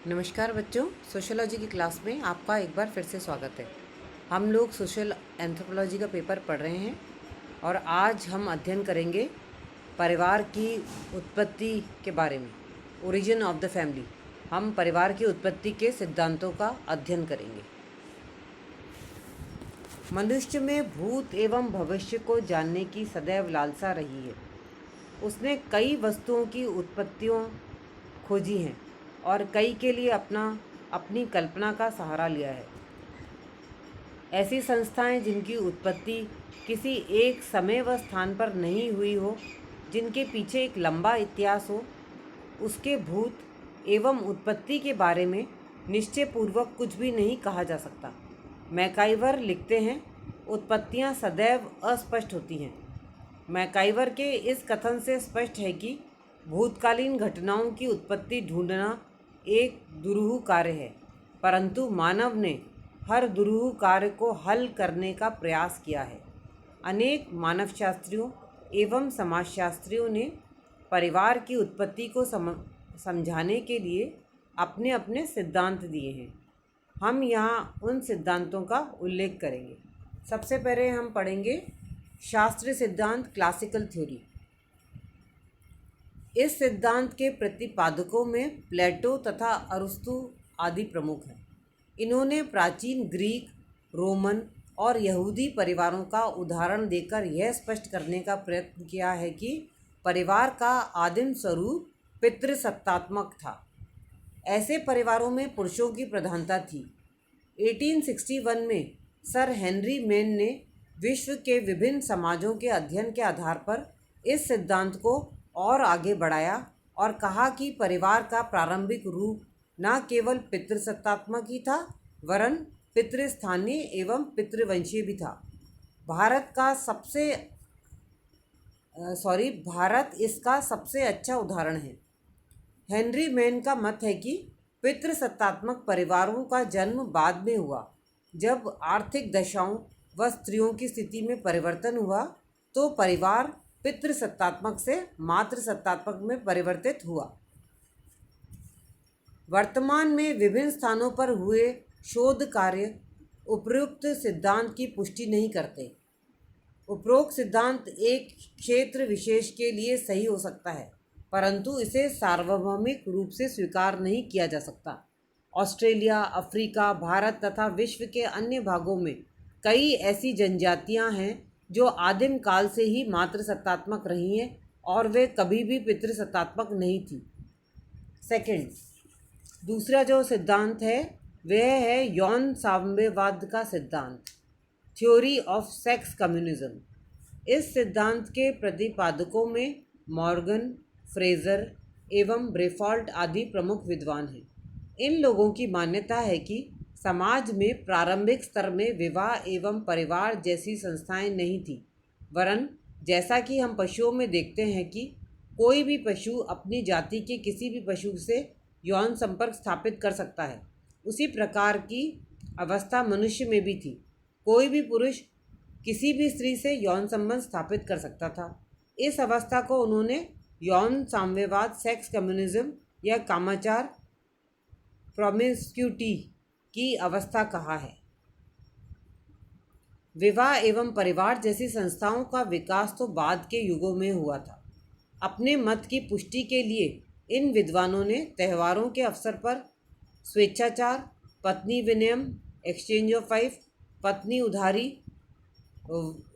नमस्कार बच्चों, सोशियोलॉजी की क्लास में आपका एक बार फिर से स्वागत है। हम लोग सोशल एंथ्रोपोलॉजी का पेपर पढ़ रहे हैं और आज हम अध्ययन करेंगे परिवार की उत्पत्ति के बारे में, ओरिजिन ऑफ द फैमिली। हम परिवार की उत्पत्ति के सिद्धांतों का अध्ययन करेंगे। मनुष्य में भूत एवं भविष्य को जानने की सदैव लालसा रही है। उसने कई वस्तुओं की उत्पत्तियों खोजी हैं और कई के लिए अपनी कल्पना का सहारा लिया है। ऐसी संस्थाएं जिनकी उत्पत्ति किसी एक समय व स्थान पर नहीं हुई हो, जिनके पीछे एक लंबा इतिहास हो, उसके भूत एवं उत्पत्ति के बारे में निश्चयपूर्वक कुछ भी नहीं कहा जा सकता। मैकाइवर लिखते हैं, उत्पत्तियां सदैव अस्पष्ट होती हैं। मैकाइवर के इस कथन से स्पष्ट है कि भूतकालीन घटनाओं की उत्पत्ति ढूंढना एक दुरूह कार्य है, परंतु मानव ने हर दुरूह कार्य को हल करने का प्रयास किया है। अनेक मानवशास्त्रियों एवं समाजशास्त्रियों ने परिवार की उत्पत्ति को समझाने के लिए अपने अपने सिद्धांत दिए हैं। हम यहाँ उन सिद्धांतों का उल्लेख करेंगे। सबसे पहले हम पढ़ेंगे शास्त्रीय सिद्धांत, क्लासिकल थ्योरी। इस सिद्धांत के प्रतिपादकों में प्लेटो तथा अरस्तु आदि प्रमुख हैं। इन्होंने प्राचीन ग्रीक, रोमन और यहूदी परिवारों का उदाहरण देकर यह स्पष्ट करने का प्रयत्न किया है कि परिवार का आदिम स्वरूप पितृसत्तात्मक था। ऐसे परिवारों में पुरुषों की प्रधानता थी। 1861 में सर हेनरी मेन ने विश्व के विभिन्न समाजों के अध्ययन के आधार पर इस सिद्धांत को और आगे बढ़ाया और कहा कि परिवार का प्रारंभिक रूप न केवल पितृसत्तात्मक ही था, वरन पितृस्थानीय एवं पितृवंशीय भी था। भारत इसका सबसे अच्छा उदाहरण है। हेनरी मेन का मत है कि पितृसत्तात्मक परिवारों का जन्म बाद में हुआ। जब आर्थिक दशाओं व स्त्रियों की स्थिति में परिवर्तन हुआ तो परिवार पितृसत्तात्मक से मातृसत्तात्मक में परिवर्तित हुआ। वर्तमान में विभिन्न स्थानों पर हुए शोध कार्य उपरोक्त सिद्धांत की पुष्टि नहीं करते। उपरोक्त सिद्धांत एक क्षेत्र विशेष के लिए सही हो सकता है, परंतु इसे सार्वभौमिक रूप से स्वीकार नहीं किया जा सकता। ऑस्ट्रेलिया, अफ्रीका, भारत तथा विश्व के अन्य भागों में कई ऐसी जनजातियां हैं जो आदिम काल से ही मातृसत्तात्मक रही हैं और वे कभी भी पितृसत्तात्मक नहीं थी। सेकंड, दूसरा जो सिद्धांत है वह है यौन साम्यवाद का सिद्धांत, थ्योरी ऑफ सेक्स कम्युनिज्म। इस सिद्धांत के प्रतिपादकों में मॉर्गन, फ्रेजर एवं ब्रेफॉल्ट आदि प्रमुख विद्वान हैं। इन लोगों की मान्यता है कि समाज में प्रारंभिक स्तर में विवाह एवं परिवार जैसी संस्थाएं नहीं थी, वरन जैसा कि हम पशुओं में देखते हैं कि कोई भी पशु अपनी जाति के किसी भी पशु से यौन संपर्क स्थापित कर सकता है, उसी प्रकार की अवस्था मनुष्य में भी थी। कोई भी पुरुष किसी भी स्त्री से यौन संबंध स्थापित कर सकता था। इस अवस्था को उन्होंने यौन साम्यवाद, सेक्स कम्युनिज्म या कामाचार, प्रोमिस्क्यूटी की अवस्था कहा है। विवाह एवं परिवार जैसी संस्थाओं का विकास तो बाद के युगों में हुआ था। अपने मत की पुष्टि के लिए इन विद्वानों ने त्योहारों के अवसर पर स्वेच्छाचार, पत्नी विनिमय, एक्सचेंज ऑफ वाइफ, पत्नी उधारी,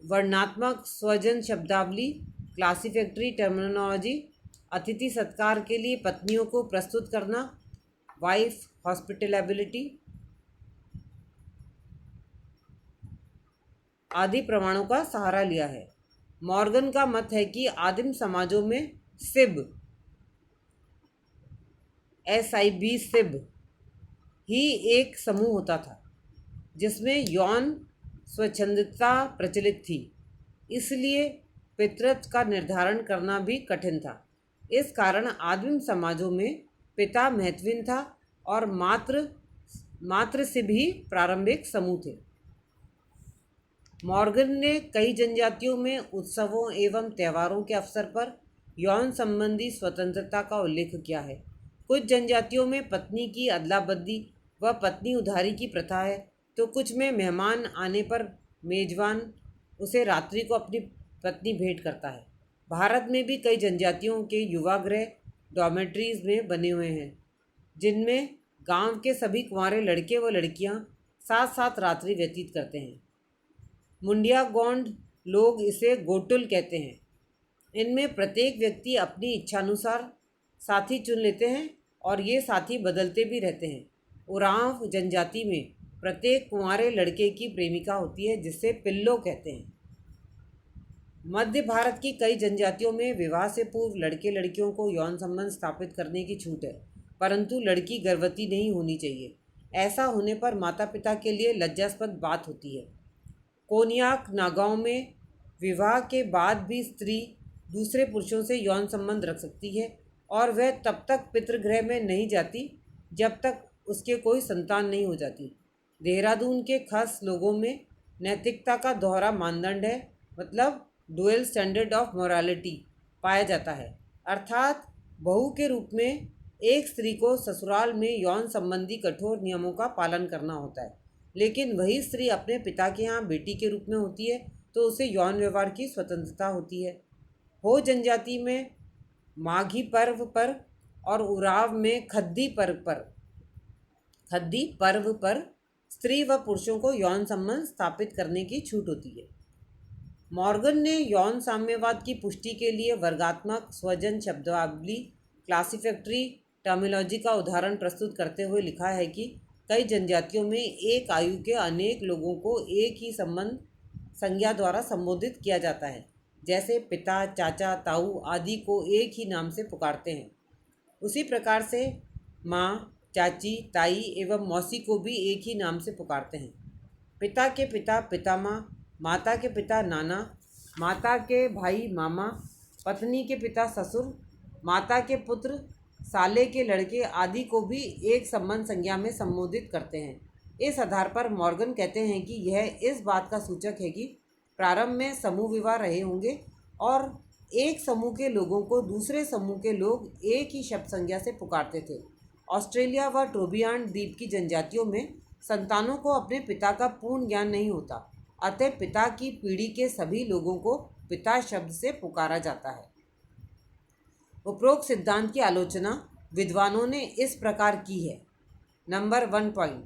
वर्णात्मक स्वजन शब्दावली, क्लासिफिकेटरी टर्मिनोलॉजी, अतिथि सत्कार के लिए पत्नियों को प्रस्तुत करना, वाइफ हॉस्पिटैलिटी आदि प्रमाणों का सहारा लिया है। मॉर्गन का मत है कि आदिम समाजों में सिब ही एक समूह होता था जिसमें यौन स्वच्छंदता प्रचलित थी, इसलिए पितृत्व का निर्धारण करना भी कठिन था। इस कारण आदिम समाजों में पिता महत्वहीन था और मात्र सिब ही प्रारंभिक समूह थे। मॉर्गन ने कई जनजातियों में उत्सवों एवं त्योहारों के अवसर पर यौन संबंधी स्वतंत्रता का उल्लेख किया है। कुछ जनजातियों में पत्नी की अदला बदली व पत्नी उधारी की प्रथा है, तो कुछ में मेहमान आने पर मेजबान उसे रात्रि को अपनी पत्नी भेंट करता है। भारत में भी कई जनजातियों के युवागृह डॉर्मेट्रीज में बने हुए हैं, जिनमें गांव के सभी कुंवारे लड़के व लड़कियां साथ साथ रात्रि व्यतीत करते हैं। मुंडिया गोंड लोग इसे गोटुल कहते हैं। इनमें प्रत्येक व्यक्ति अपनी इच्छानुसार साथी चुन लेते हैं और ये साथी बदलते भी रहते हैं। उरांव जनजाति में प्रत्येक कुंवारे लड़के की प्रेमिका होती है, जिसे पिल्लो कहते हैं। मध्य भारत की कई जनजातियों में विवाह से पूर्व लड़के लड़कियों को यौन संबंध स्थापित करने की छूट है, परंतु लड़की गर्भवती नहीं होनी चाहिए। ऐसा होने पर माता पिता के लिए लज्जास्पद बात होती है। कोन्याक नागाओं में विवाह के बाद भी स्त्री दूसरे पुरुषों से यौन संबंध रख सकती है और वह तब तक पितृगृह में नहीं जाती जब तक उसके कोई संतान नहीं हो जाती। देहरादून के खास लोगों में नैतिकता का दोहरा मानदंड है, मतलब डुअल स्टैंडर्ड ऑफ मोरालिटी पाया जाता है। अर्थात बहू के रूप में एक स्त्री को ससुराल में यौन संबंधी कठोर नियमों का पालन करना होता है, लेकिन वही स्त्री अपने पिता के यहाँ बेटी के रूप में होती है तो उसे यौन व्यवहार की स्वतंत्रता होती है। हो जनजाति में माघी पर्व पर और उराव में खद्दी पर्व पर स्त्री व पुरुषों को यौन संबंध स्थापित करने की छूट होती है। मॉर्गन ने यौन साम्यवाद की पुष्टि के लिए वर्गात्मक स्वजन शब्दावली क्लासिफिकेटरी टर्मिनोलॉजी का उदाहरण प्रस्तुत करते हुए लिखा है कि कई जनजातियों में एक आयु के अनेक लोगों को एक ही संबंध संज्ञा द्वारा संबोधित किया जाता है, जैसे पिता, चाचा, ताऊ आदि को एक ही नाम से पुकारते हैं। उसी प्रकार से माँ, चाची, ताई एवं मौसी को भी एक ही नाम से पुकारते हैं। पिता के पिता पितामह, माता के पिता नाना, माता के भाई मामा, पत्नी के पिता ससुर, माता के पुत्र, साले के लड़के आदि को भी एक संबंध संज्ञा में संबोधित करते हैं। इस आधार पर मॉर्गन कहते हैं कि यह इस बात का सूचक है कि प्रारंभ में समूह विवाह रहे होंगे और एक समूह के लोगों को दूसरे समूह के लोग एक ही शब्द संज्ञा से पुकारते थे। ऑस्ट्रेलिया व ट्रोबियान द्वीप की जनजातियों में संतानों को अपने पिता का पूर्ण ज्ञान नहीं होता, अतः पिता की पीढ़ी के सभी लोगों को पिता शब्द से पुकारा जाता है। उपरोक्त सिद्धांत की आलोचना विद्वानों ने इस प्रकार की है। नंबर 1 पॉइंट,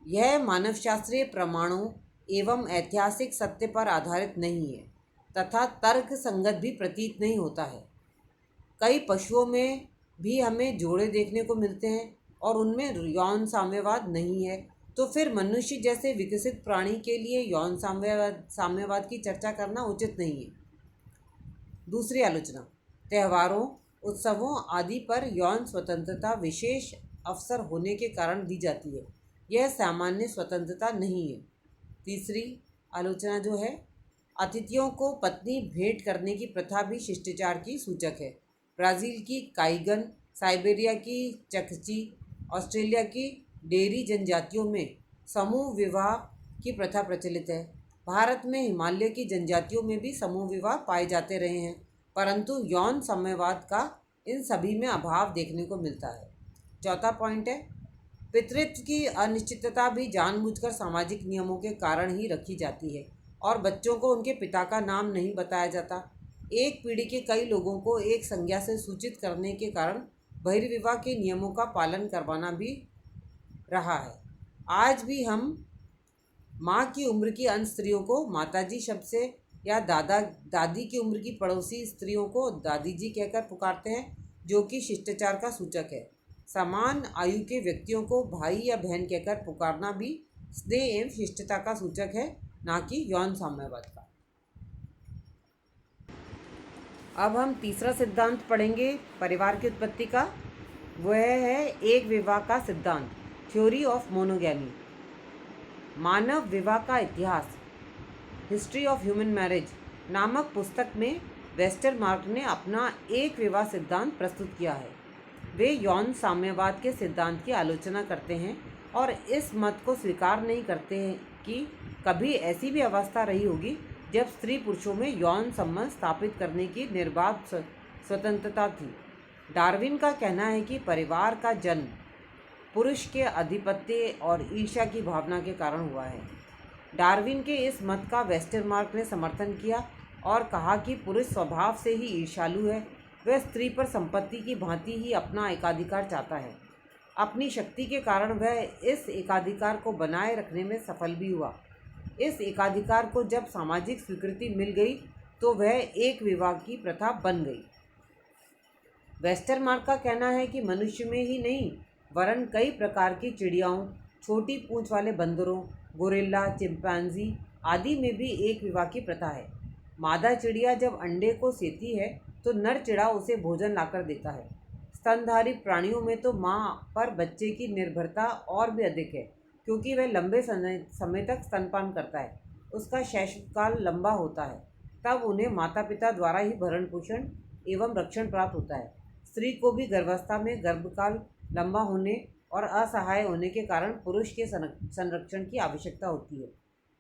यह मानवशास्त्रीय प्रमाणों एवं ऐतिहासिक सत्य पर आधारित नहीं है तथा तर्क संगत भी प्रतीत नहीं होता है। कई पशुओं में भी हमें जोड़े देखने को मिलते हैं और उनमें यौन साम्यवाद नहीं है, तो फिर मनुष्य जैसे विकसित प्राणी के लिए यौन साम्यवाद की चर्चा करना उचित नहीं है। दूसरी आलोचना, त्योहारों, उत्सवों आदि पर यौन स्वतंत्रता विशेष अवसर होने के कारण दी जाती है, यह सामान्य स्वतंत्रता नहीं है। तीसरी आलोचना जो है, अतिथियों को पत्नी भेंट करने की प्रथा भी शिष्टाचार की सूचक है। ब्राज़ील की काइगन, साइबेरिया की चकची, ऑस्ट्रेलिया की डेरी जनजातियों में समूह विवाह की प्रथा प्रचलित है। भारत में हिमालय की जनजातियों में भी समूह विवाह पाए जाते रहे हैं, परंतु यौन साम्यवाद का इन सभी में अभाव देखने को मिलता है। चौथा पॉइंट है, पितृत्व की अनिश्चितता भी जानबूझकर सामाजिक नियमों के कारण ही रखी जाती है और बच्चों को उनके पिता का नाम नहीं बताया जाता। एक पीढ़ी के कई लोगों को एक संज्ञा से सूचित करने के कारण बहिर्विवाह के नियमों का पालन करवाना भी रहा है। आज भी हम माँ की उम्र की अन्य स्त्रियों को माताजी शब्द से या दादी की उम्र की पड़ोसी स्त्रियों को दादी जी कहकर पुकारते हैं, जो कि शिष्टाचार का सूचक है। समान आयु के व्यक्तियों को भाई या बहन कहकर पुकारना भी स्नेह एवं शिष्टता का सूचक है, ना कि यौन साम्यवाद का। अब हम तीसरा सिद्धांत पढ़ेंगे परिवार की उत्पत्ति का। वह है एक विवाह का सिद्धांत, थ्योरी ऑफ मोनोगैमी। मानव विवाह का इतिहास, हिस्ट्री ऑफ ह्यूमन मैरिज नामक पुस्तक में वेस्टरमार्क ने अपना एक विवाह सिद्धांत प्रस्तुत किया है। वे यौन साम्यवाद के सिद्धांत की आलोचना करते हैं और इस मत को स्वीकार नहीं करते हैं कि कभी ऐसी भी अवस्था रही होगी जब स्त्री पुरुषों में यौन संबंध स्थापित करने की निर्बाध स्वतंत्रता थी। डार्विन का कहना है कि परिवार का जन्म पुरुष के आधिपत्य और ईर्ष्या की भावना के कारण हुआ है। डार्विन के इस मत का वेस्टरमार्क ने समर्थन किया और कहा कि पुरुष स्वभाव से ही ईर्ष्यालु है। वह स्त्री पर संपत्ति की भांति ही अपना एकाधिकार चाहता है। अपनी शक्ति के कारण वह इस एकाधिकार को बनाए रखने में सफल भी हुआ। इस एकाधिकार को जब सामाजिक स्वीकृति मिल गई तो वह एक विवाह की प्रथा बन गई। वेस्टरमार्क का कहना है कि मनुष्य में ही नहीं वरन कई प्रकार की चिड़ियाओं, छोटी पूंछ वाले बंदरों, गोरिल्ला, चिंपैंजी आदि में भी एक विवाह की प्रथा है। मादा चिड़िया जब अंडे को सेती है तो नर चिड़ा उसे भोजन लाकर देता है। स्तनधारी प्राणियों में तो माँ पर बच्चे की निर्भरता और भी अधिक है, क्योंकि वह लंबे समय तक स्तनपान करता है। उसका शैशवकाल लंबा होता है, तब उन्हें माता पिता द्वारा ही भरण पोषण एवं रक्षण प्राप्त होता है। स्त्री को भी गर्भावस्था में गर्भकाल लंबा होने और असहाय होने के कारण पुरुष के संरक्षण की आवश्यकता होती है।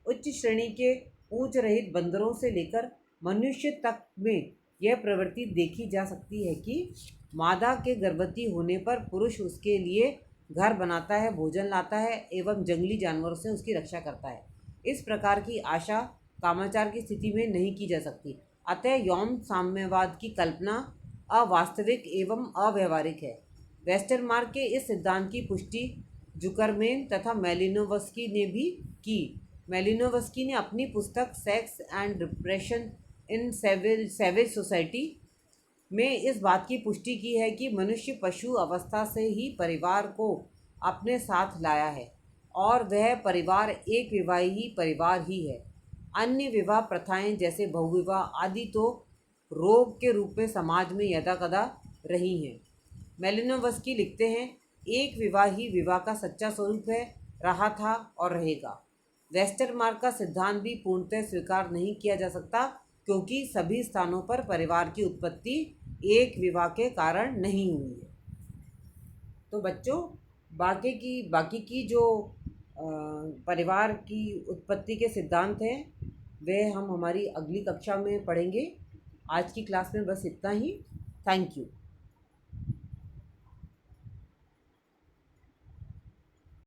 उच्च श्रेणी के पूंछ रहित बंदरों से लेकर मनुष्य तक में यह प्रवृत्ति देखी जा सकती है कि मादा के गर्भवती होने पर पुरुष उसके लिए घर बनाता है, भोजन लाता है एवं जंगली जानवरों से उसकी रक्षा करता है। इस प्रकार की आशा कामाचार की स्थिति में नहीं की जा सकती। अतः यौन साम्यवाद की कल्पना अवास्तविक एवं अव्यवहारिक है। वेस्टरमार्क के इस सिद्धांत की पुष्टि जुकरमैन तथा मैलिनोवस्की ने भी की। मैलिनोवस्की ने अपनी पुस्तक sex and repression in savage society में इस बात की पुष्टि की है कि मनुष्य पशु अवस्था से ही परिवार को अपने साथ लाया है और वह परिवार एक विवाही परिवार ही है। अन्य विवाह प्रथाएं जैसे बहुविवाह आदि तो रोग के रूप में समाज में यदाकदा रही हैं। मैलिनोवस्की लिखते हैं, एक विवाह ही विवाह का सच्चा स्वरूप है, रहा था और रहेगा। वेस्टरमार्क का सिद्धांत भी पूर्णतः स्वीकार नहीं किया जा सकता, क्योंकि सभी स्थानों पर परिवार की उत्पत्ति एक विवाह के कारण नहीं हुई है। तो बच्चों, बाकी की जो परिवार की उत्पत्ति के सिद्धांत हैं वे हम हमारी अगली कक्षा में पढ़ेंगे। आज की क्लास में बस इतना ही। Thank you.